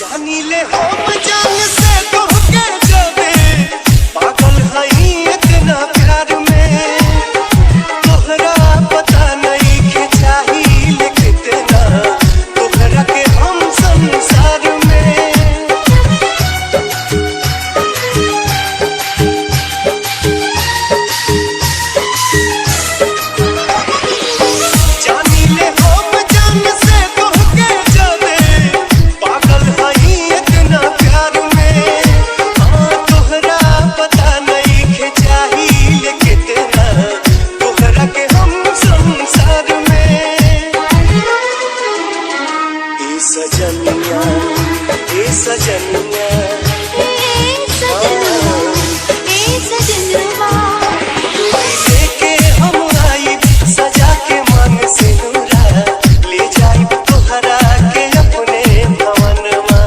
जानी ले हम जान से तोहके जाने पागल हई इतना प्यार में तोहरा पता नहीं के चाहिए कितना तोहरा के हम संसार में जानी ले हम जान से तोहके जाने पागल हई इतना प्यार में तोहरा पता नहीं के चाहिए कितना तोहरा के हम संसार में ए सजनिया ए सजनिया लेके हम आई सजा के मन से नूरा ले जाई तोहरा के अपने भवनमा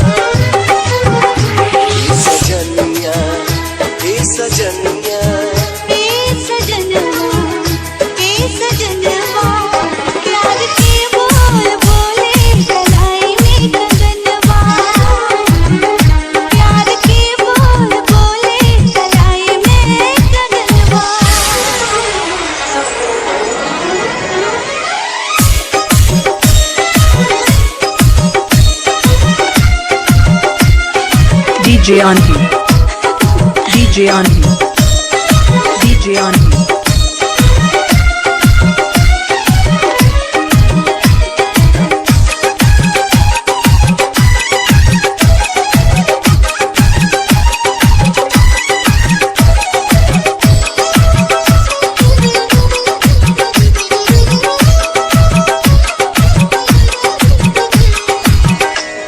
ए सजनिया ए सजनिया DJ Aunty, DJ Aunty, DJ Aunty.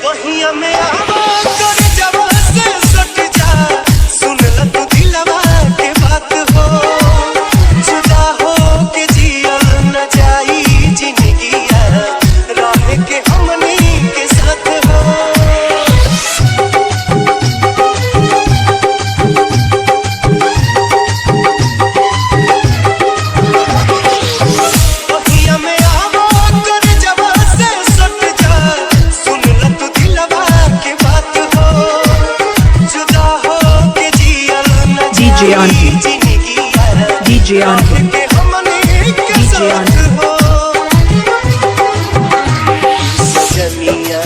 वहिया में आवा कर जवा से सट जा सुन ल तू दिलवा के बात हो जुदा हो के जियल न जाई जिंदगिया रह के हमनी के साथ हो वहिया में आवा कर जवा से सट जा सुन ल तू दिलवा के बात हो जुदा हो के जियल न DJ Aunty, जिंदगिया DJ Aunty, के हमनी के DJ साथ Aunty. हो सजनिया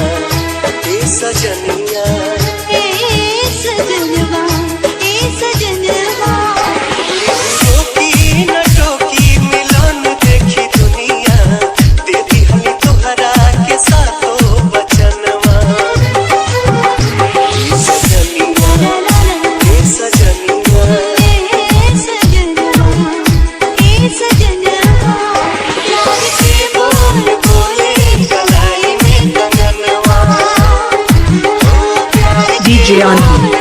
ए सजनिया टोकी न टोकी मिलन देखी दुनिया दे दिहली तोहरा के साथो बचनवा ए सजनिया ए सजनिया बोल बोले कलाई में कंगनवा ओ प्यार DJ Aunty,